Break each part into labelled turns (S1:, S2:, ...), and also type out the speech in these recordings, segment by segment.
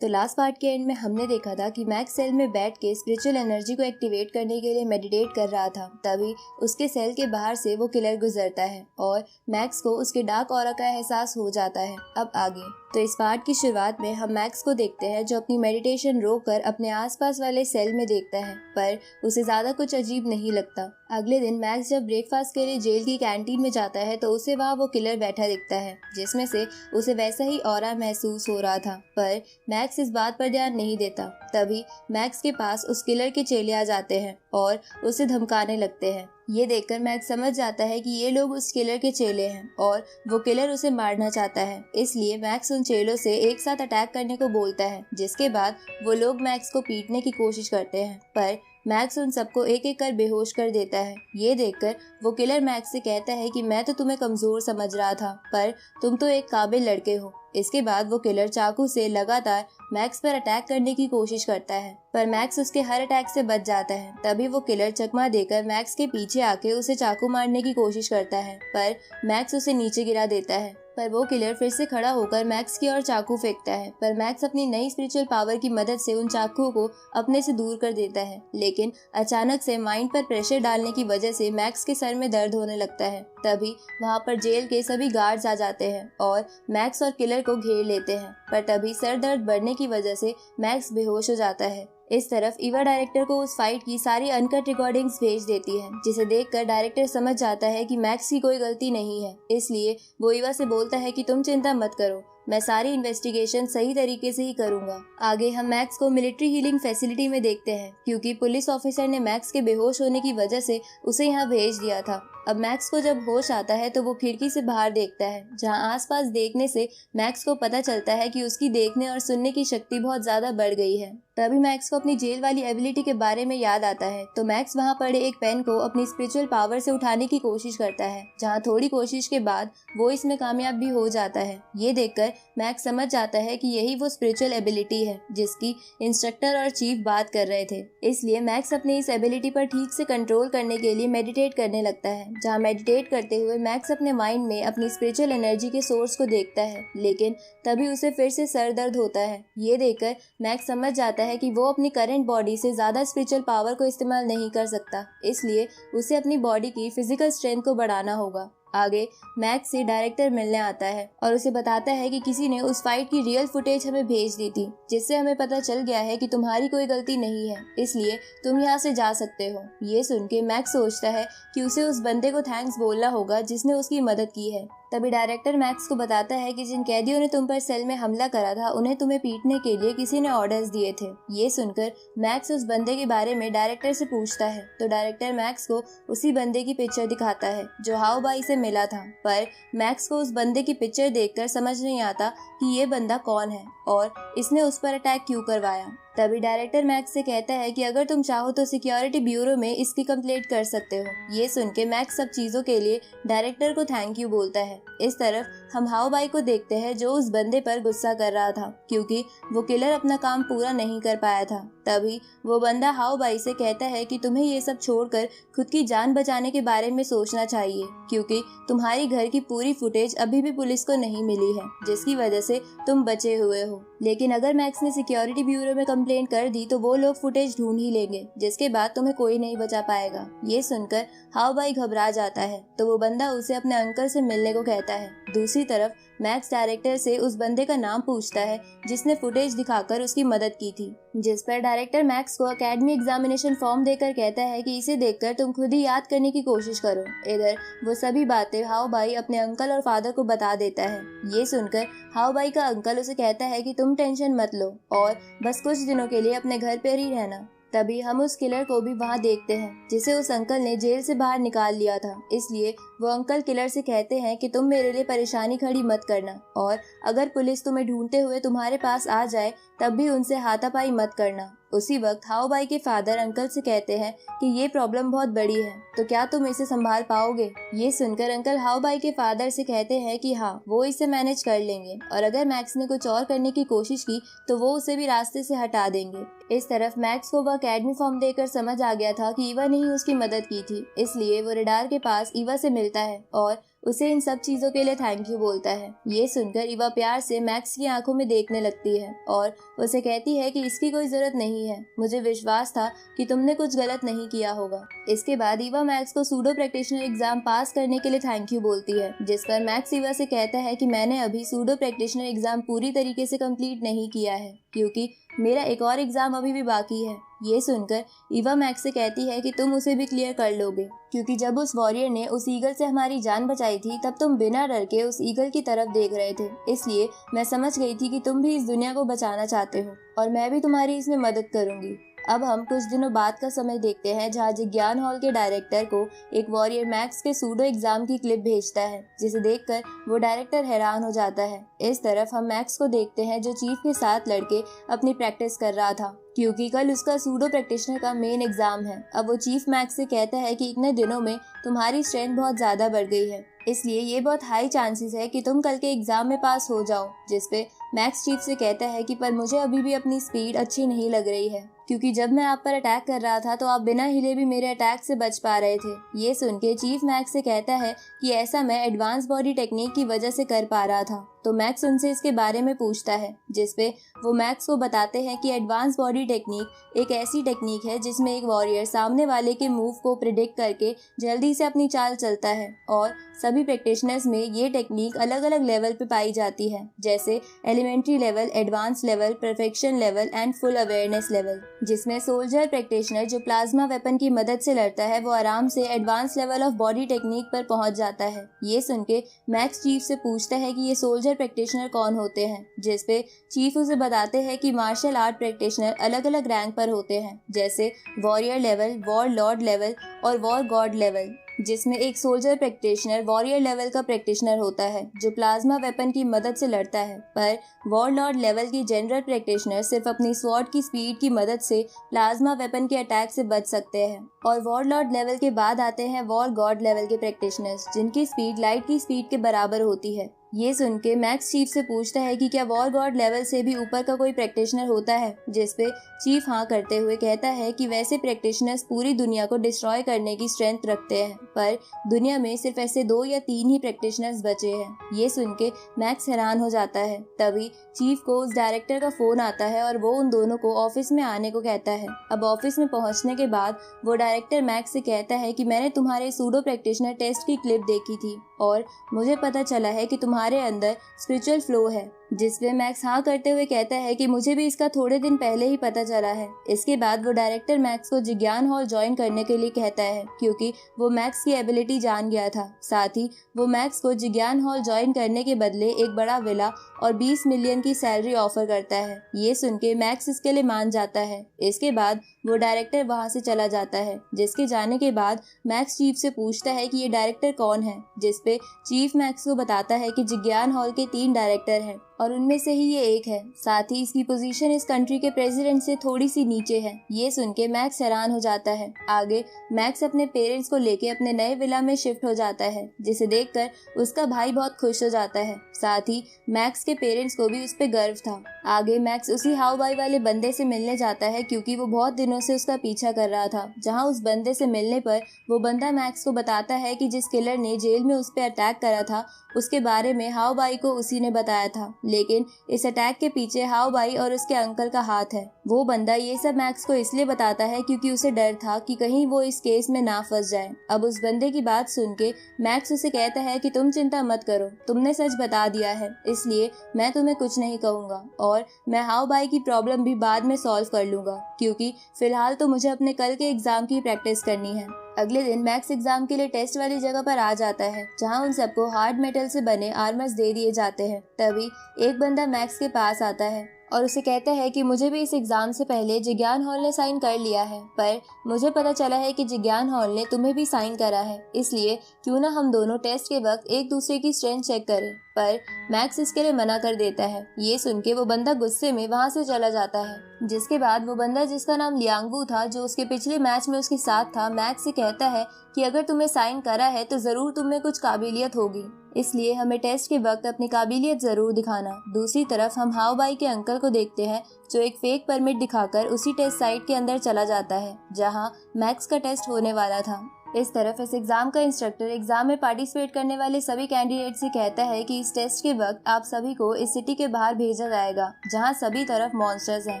S1: तो last part के and में हमने देखा था कि मैक्स सेल में बैठ के स्पिरिचुअल एनर्जी को एक्टिवेट करने के लिए मेडिटेट कर रहा था। तभी उसके सेल के बाहर से वो किलर गुजरता है और मैक्स को उसके डार्क ऑरा का एहसास हो जाता है। अब आगे तो इस पार्ट की शुरुआत में हम मैक्स को देखते हैं जो अपनी मेडिटेशन रोककर अपने आसपास वाले सेल में देखता है, पर उसे ज्यादा कुछ अजीब नहीं लगता। अगले दिन मैक्स जब ब्रेकफास्ट के लिए जेल की कैंटीन में जाता है तो उसे वहाँ वो किलर बैठा दिखता है, जिसमें से उसे वैसा ही ऑरा महसूस हो रहा था, पर मैक्स इस बात पर ध्यान नहीं देता। तभी मैक्स के पास उस किलर के चेले आ जाते हैं और उसे धमकाने लगते हैं। ये देखकर मैक्स समझ जाता है कि ये लोग उस किलर के चेले हैं और वो किलर उसे मारना चाहता है। इसलिए मैक्स उन चेलों से एक साथ अटैक करने को बोलता है, जिसके बाद वो लोग मैक्स को पीटने की कोशिश करते हैं, पर मैक्स उन सबको एक एक कर बेहोश कर देता है। ये देखकर वो किलर मैक्स से कहता है कि मैं तो तुम्हें कमजोर समझ रहा था, पर तुम तो एक काबिल लड़के हो। इसके बाद वो किलर चाकू से लगातार मैक्स पर अटैक करने की कोशिश करता है, पर मैक्स उसके हर अटैक से बच जाता है। तभी वो किलर चकमा देकर मैक्स के पीछे आके उसे चाकू मारने की कोशिश करता है, पर मैक्स उसे नीचे गिरा देता है। पर वो किलर फिर से खड़ा होकर मैक्स की ओर चाकू फेंकता है, पर मैक्स अपनी नई स्पिरिचुअल पावर की मदद से उन चाकुओं को अपने से दूर कर देता है। लेकिन अचानक से माइंड पर प्रेशर डालने की वजह से मैक्स के सर में दर्द होने लगता है। तभी वहाँ पर जेल के सभी गार्ड्स आ जाते हैं और मैक्स और किलर को घेर लेते हैं, पर तभी सर दर्द बढ़ने की वजह से मैक्स बेहोश हो जाता है। इस तरफ ईवा डायरेक्टर को उस फाइट की सारी अनकट रिकॉर्डिंग्स भेज देती है, जिसे देखकर डायरेक्टर समझ जाता है कि मैक्स की कोई गलती नहीं है। इसलिए वो ईवा से बोलता है कि तुम चिंता मत करो, मैं सारी इन्वेस्टिगेशन सही तरीके से ही करूंगा। आगे हम मैक्स को मिलिट्री हीलिंग फैसिलिटी में देखते हैं, क्योंकि पुलिस ऑफिसर ने मैक्स के बेहोश होने की वजह से उसे यहाँ भेज दिया था। अब मैक्स को जब होश आता है तो वो खिड़की से बाहर देखता है, जहाँ आसपास देखने से मैक्स को पता चलता है कि उसकी देखने और सुनने की शक्ति बहुत ज्यादा बढ़ गई है। तभी मैक्स को अपनी जेल वाली एबिलिटी के बारे में याद आता है, तो मैक्स वहाँ पड़े एक पेन को अपनी स्पिरिचुअल पावर से उठाने की कोशिश करता है, जहाँ थोड़ी कोशिश के बाद वो इसमें कामयाब भी हो जाता है। ये देखकर मैक्स समझ जाता है कि यही वो स्पिरिचुअल एबिलिटी है जिसकी इंस्ट्रक्टर और चीफ बात कर रहे थे। इसलिए मैक्स अपनी इस एबिलिटी पर ठीक से कंट्रोल करने के लिए मेडिटेट करने लगता है, जहाँ मेडिटेट करते हुए मैक्स अपने माइंड में अपनी स्पिरिचुअल एनर्जी के सोर्स को देखता है, लेकिन तभी उसे फिर से सर दर्द होता है। ये देखकर मैक्स समझ जाता है कि वो अपनी करंट बॉडी से ज्यादा स्पिरिचुअल पावर को इस्तेमाल नहीं कर सकता, इसलिए उसे अपनी बॉडी की फिजिकल स्ट्रेंथ को बढ़ाना होगा। आगे मैक्स से डायरेक्टर मिलने आता है और उसे बताता है कि किसी ने उस फाइट की रियल फुटेज हमें भेज दी थी, जिससे हमें पता चल गया है कि तुम्हारी कोई गलती नहीं है, इसलिए तुम यहाँ से जा सकते हो। ये सुन के मैक्स सोचता है कि उसे उस बंदे को थैंक्स बोलना होगा जिसने उसकी मदद की है। तभी डायरेक्टर मैक्स को बताता है कि जिन कैदियों ने तुम पर सेल में हमला करा था उन्हें तुम्हें पीटने के लिए किसी ने ऑर्डर्स दिए थे। ये सुनकर मैक्स उस बंदे के बारे में डायरेक्टर से पूछता है, तो डायरेक्टर मैक्स को उसी बंदे की पिक्चर दिखाता है जो हाउ बाई से मिला था, पर मैक्स को उस बंदे की पिक्चर देखकर समझ नहीं आता कि ये बंदा कौन है और इसने उस पर अटैक क्यों करवाया। तभी डायरेक्टर मैक्स से कहता है कि अगर तुम चाहो तो सिक्योरिटी ब्यूरो में इसकी कंप्लेंट कर सकते हो। ये सुन के मैक्स सब चीजों के लिए डायरेक्टर को थैंक यू बोलता है। इस तरफ हम हाउ बाई को देखते हैं जो उस बंदे पर गुस्सा कर रहा था, क्योंकि वो किलर अपना काम पूरा नहीं कर पाया था। तभी वो बंदा हाउ बाई से कहता है कि तुम्हें ये सब छोड़कर खुद की जान बचाने के बारे में सोचना चाहिए, क्योंकि तुम्हारी घर की पूरी फुटेज अभी भी पुलिस को नहीं मिली है, जिसकी वजह से तुम बचे हुए हो। लेकिन अगर मैक्स ने सिक्योरिटी ब्यूरो में कंप्लेंट कर दी तो वो लोग फुटेज ढूंढ ही लेंगे, जिसके बाद तुम्हें कोई नहीं बचा पाएगा। ये सुनकर हाउ बाई घबरा जाता है, तो वो बंदा उसे अपने अंकल से मिलने को कहता है। दूसरी तरफ मैक्स डायरेक्टर से उस बंदे का नाम पूछता है जिसने फुटेज दिखाकर उसकी मदद की थी, जिस पर डायरेक्टर मैक्स को एकेडमी एग्जामिनेशन फॉर्म देकर कहता है कि इसे देखकर तुम खुद ही याद करने की कोशिश करो। इधर वो सभी बातें हाउ बाई अपने अंकल और फादर को बता देता है। ये सुनकर हाउ बाई का अंकल उसे कहता है कि तुम टेंशन मत लो और बस कुछ दिनों के लिए अपने घर पर ही रहना। तभी हम उस किलर को भी वहाँ देखते हैं जिसे उस अंकल ने जेल से बाहर निकाल लिया था। इसलिए वो अंकल किलर से कहते हैं कि तुम मेरे लिए परेशानी खड़ी मत करना, और अगर पुलिस तुम्हें ढूंढते हुए तुम्हारे पास आ जाए तब भी उनसे हाथापाई मत करना। उसी वक्त हाउ बाई के फादर अंकल से कहते हैं कि ये प्रॉब्लम बहुत बड़ी है, तो क्या तुम इसे संभाल पाओगे। ये सुनकर अंकल हाउ बाई के फादर से कहते हैं कि हाँ, वो इसे मैनेज कर लेंगे, और अगर मैक्स ने कुछ और करने की कोशिश की तो वो उसे भी रास्ते से हटा देंगे। इस तरफ मैक्स को वह एकेडमी फॉर्म देकर समझ आ गया था कि ईवा ने ही उसकी मदद की थी, इसलिए वो रेडार के पास ईवा से मिलता है और उसे इन सब चीजों के लिए थैंक यू बोलता है। ये सुनकर ईवा प्यार से मैक्स की आंखों में देखने लगती है और उसे कहती है कि इसकी कोई जरूरत नहीं है, मुझे विश्वास था कि तुमने कुछ गलत नहीं किया होगा। इसके बाद ईवा मैक्स को सूडो प्रैक्टिशनर एग्जाम पास करने के लिए थैंक यू बोलती है, जिस पर मैक्स ईवा से कहता है कि मैंने अभी सूडो प्रैक्टिशनर एग्जाम पूरी तरीके से कंप्लीट नहीं किया है क्योंकि मेरा एक और एग्जाम अभी भी बाकी है। ये सुनकर ईवा मैक्स से कहती है कि तुम उसे भी क्लियर कर लोगे, क्योंकि जब उस वॉरियर ने उस ईगल से हमारी जान बचाई थी तब तुम बिना डर के उस ईगल की तरफ देख रहे थे, इसलिए मैं समझ गई थी कि तुम भी इस दुनिया को बचाना चाहते हो और मैं भी तुम्हारी इसमें मदद करूंगी। अब हम कुछ दिनों बाद का समय देखते हैं, जहाँ जिज्ञान हॉल के डायरेक्टर को एक वॉरियर मैक्स के सूडो एग्जाम की क्लिप भेजता है, जिसे देखकर वो डायरेक्टर हैरान हो जाता है। इस तरफ हम मैक्स को देखते हैं जो चीफ के साथ लड़के अपनी प्रैक्टिस कर रहा था, क्योंकि कल उसका सूडो प्रैक्टिशनर का मेन एग्जाम है। अब वो चीफ मैक्स से कहता है कि इतने दिनों में तुम्हारी स्ट्रेंथ बहुत ज्यादा बढ़ गई है, इसलिए ये बहुत हाई चांसेस है कि तुम कल के एग्जाम में पास हो जाओ। जिसपे मैक्स चीफ से कहता है कि पर मुझे अभी भी अपनी स्पीड अच्छी नहीं लग रही है, क्योंकि जब मैं आप पर अटैक कर रहा था तो आप बिना हिले भी मेरे अटैक से बच पा रहे थे। ये सुन के चीफ मैक्स से कहता है कि ऐसा मैं एडवांस बॉडी टेक्निक की वजह से कर पा रहा था। तो मैक्स उनसे इसके बारे में पूछता है, जिसपे वो मैक्स को बताते हैं कि एडवांस बॉडी टेक्निक एक ऐसी टेक्निक है जिसमें एक वॉरियर सामने वाले के मूव को प्रिडिक्ट करके जल्दी से अपनी चाल चलता है, और सभी प्रैक्टिशनर्स में ये टेक्निक अलग अलग लेवल पे पाई जाती है, जैसे elementary level, advance level, perfection level and full awareness level. जिसमें सोल्जर प्रैक्टिशनर जो प्लाज्मा वेपन की मदद से लड़ता है वो आराम से advance level of body technique पर पहुंच जाता है। ये सुन के मैक्स चीफ से पूछता है कि ये सोल्जर प्रैक्टिशनर कौन होते हैं, जिसपे चीफ उसे बताते हैं कि मार्शल आर्ट प्रैक्टिशनर अलग अलग रैंक पर होते हैं, जैसे warrior level, war Lord level और वॉर गॉड लेवल। जिसमें एक सोल्जर प्रैक्टिशनर वॉरियर लेवल का प्रैक्टिशनर होता है जो प्लाज्मा वेपन की मदद से लड़ता है, पर वॉर लॉर्ड लेवल की जनरल प्रैक्टिशनर सिर्फ अपनी स्वॉर्ड की स्पीड की मदद से प्लाज्मा वेपन के अटैक से बच सकते हैं। और वॉर लॉर्ड लेवल के बाद आते हैं वॉर गॉड लेवल के प्रैक्टिशनर्स, जिनकी स्पीड लाइट की स्पीड के बराबर होती है। ये सुन के मैक्स चीफ से पूछता है कि क्या वॉर गॉड लेवल से भी ऊपर का कोई प्रैक्टिशनर होता है, जिसपे चीफ हाँ करते हुए कहता है कि वैसे प्रैक्टिशनर्स पूरी दुनिया को डिस्ट्रॉय करने की स्ट्रेंथ रखते हैं, पर दुनिया में सिर्फ ऐसे 2 या 3 ही प्रैक्टिशनर्स बचे हैं। ये सुन के मैक्स हैरान हो जाता है। तभी चीफ को उस डायरेक्टर का फोन आता है और वो उन दोनों को ऑफिस में आने को कहता है। अब ऑफिस में पहुंचने के बाद वो डायरेक्टर मैक्स से कहता है कि मैंने तुम्हारे सूडो प्रैक्टिशनर टेस्ट की क्लिप देखी थी और मुझे पता चला है कि तुम्हारे अंदर स्पिरिचुअल फ्लो है, जिसपे मैक्स हाँ करते हुए कहता है कि मुझे भी इसका थोड़े दिन पहले ही पता चला है। इसके बाद वो डायरेक्टर मैक्स को जिज्ञान हॉल ज्वाइन करने के लिए कहता है, क्योंकि वो मैक्स की एबिलिटी जान गया था। साथ ही वो मैक्स को जिज्ञान हॉल ज्वाइन करने के बदले एक बड़ा विला और 20 मिलियन की सैलरी ऑफर करता है। ये सुन के मैक्स इसके लिए मान जाता है। इसके बाद वो डायरेक्टर वहाँ से चला जाता है, जिसके जाने के बाद मैक्स चीफ से पूछता है कि ये डायरेक्टर कौन है, जिसपे चीफ मैक्स को बताता है कि जिज्ञान हॉल के 3 डायरेक्टर हैं और उनमें से ही ये एक है। साथ ही इसकी पोजीशन इस कंट्री के प्रेसिडेंट से थोड़ी सी नीचे है। ये सुन के मैक्स हैरान हो जाता है। आगे मैक्स अपने पेरेंट्स को लेके अपने नए विला में शिफ्ट हो जाता है, जिसे देखकर उसका भाई बहुत खुश हो जाता है। साथ ही मैक्स के पेरेंट्स को भी उस पर गर्व था। आगे मैक्स उसी हाउ बाई वाले बंदे से मिलने जाता है, क्योंकि वो बहुत दिनों से उसका पीछा कर रहा था। जहाँ उस बंदे से मिलने पर वो बंदा मैक्स को बताता है कि जिस किलर ने जेल में उस पर अटैक करा था उसके बारे में हाउ बाई को उसी ने बताया था, लेकिन इस अटैक के पीछे हाउ बाई और उसके अंकल का हाथ है। वो बंदा ये सब मैक्स को इसलिए बताता है क्योंकि उसे डर था कि कहीं वो इस केस में ना फंस जाए। अब उस बंदे की बात सुन के मैक्स उसे कहता है कि तुम चिंता मत करो, तुमने सच बता दिया है, इसलिए मैं तुम्हें कुछ नहीं कहूँगा और मैं हाउ बाई की प्रॉब्लम भी बाद में सॉल्व कर लूँगा, क्योंकि फिलहाल तो मुझे अपने कल के एग्जाम की प्रैक्टिस करनी है। अगले दिन मैक्स एग्जाम के लिए टेस्ट वाली जगह पर आ जाता है, जहां उन सबको हार्ड मेटल से बने आर्मर्स दे दिए जाते हैं। तभी एक बंदा मैक्स के पास आता है और उसे कहता है कि मुझे भी इस एग्जाम से पहले जिज्ञान हॉल ने साइन कर लिया है, पर मुझे पता चला है कि जिज्ञान हॉल ने तुम्हें भी साइन करा है, इसलिए क्यों ना हम दोनों टेस्ट के वक्त एक दूसरे की स्ट्रेंथ चेक करें। पर मैक्स इसके लिए मना कर देता है। ये सुन के वो बंदा गुस्से में वहाँ से चला जाता है। जिसके बाद वो बंदा, जिसका नाम लियांगवू था, जो उसके पिछले मैच में उसके साथ था, मैक्स से कहता है कि अगर तुम्हें साइन करा है तो जरूर तुम्हें कुछ काबिलियत होगी, इसलिए हमें टेस्ट के वक्त अपनी काबिलियत जरूर दिखाना। दूसरी तरफ हम हाउ बाई के अंकल को देखते हैं, जो एक फेक परमिट दिखाकर उसी टेस्ट साइट के अंदर चला जाता है जहां मैक्स का टेस्ट होने वाला था। इस तरफ इस एग्जाम का इंस्ट्रक्टर एग्जाम में पार्टिसिपेट करने वाले सभी कैंडिडेट से कहता है कि इस टेस्ट के वक्त आप सभी को इस सिटी के बाहर भेजा जाएगा जहां सभी तरफ मॉन्स्टर्स हैं,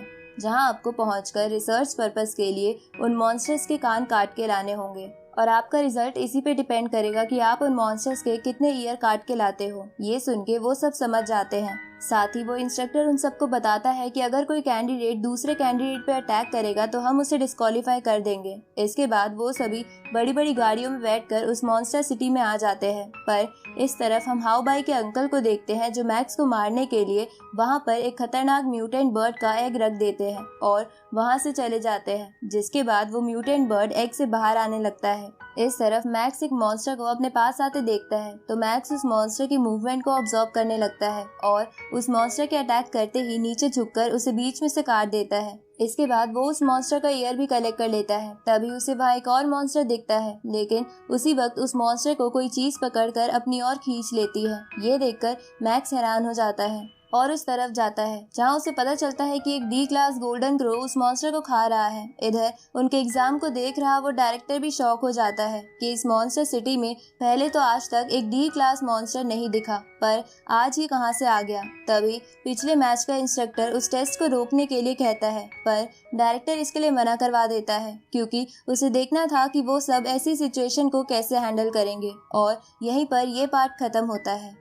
S1: जहां आपको पहुंचकर रिसर्च पर्पस के लिए उन मॉन्स्टर्स के कान काट के लाने होंगे और आपका रिजल्ट इसी पे डिपेंड करेगा कि आप उन मॉन्स्टर्स के कितने ईयर काट के लाते हो। ये सुन के वो सब समझ जाते हैं। साथ ही वो इंस्ट्रक्टर उन सबको बताता है कि अगर कोई कैंडिडेट दूसरे कैंडिडेट पे अटैक करेगा तो हम उसे डिस्क्वालीफाई कर देंगे। इसके बाद वो सभी बड़ी बड़ी गाड़ियों में बैठकर उस मॉन्स्टर सिटी में आ जाते हैं। पर इस तरफ हम हाउ बाई के अंकल को देखते हैं जो मैक्स को मारने के लिए वहाँ पर एक खतरनाक म्यूटेंट बर्ड का एग रख देते हैं और वहाँ से चले जाते हैं, जिसके बाद वो म्यूटेंट बर्ड एग से बाहर आने लगता है। इस तरफ मैक्स एक मॉन्स्टर को अपने पास आते देखता है तो मैक्स उस मॉन्स्टर की मूवमेंट को ऑब्जर्व करने लगता है और उस मॉन्स्टर के अटैक करते ही नीचे झुककर उसे बीच में से काट देता है। इसके बाद वो उस मॉन्स्टर का ईयर भी कलेक्ट कर लेता है। तभी उसे वहाँ एक और मॉन्स्टर दिखता है, लेकिन उसी वक्त उस मॉन्स्टर को कोई चीज पकड़कर अपनी ओर खींच लेती है। ये देखकर मैक्स हैरान हो जाता है और उस तरफ जाता है जहाँ उसे पता चलता है कि एक डी क्लास गोल्डन क्रो उस मॉन्स्टर को खा रहा है। इधर उनके एग्जाम को देख रहा वो डायरेक्टर भी शॉक हो जाता है कि इस मॉन्स्टर सिटी में पहले तो आज तक एक डी क्लास मॉन्स्टर नहीं दिखा, पर आज ये कहाँ से आ गया। तभी पिछले मैच का इंस्ट्रक्टर उस टेस्ट को रोकने के लिए कहता है, पर डायरेक्टर इसके लिए मना करवा देता है क्योंकि उसे देखना था कि वो सब ऐसी सिचुएशन को कैसे हैंडल करेंगे। और यहीं पर ये पार्ट खत्म होता है।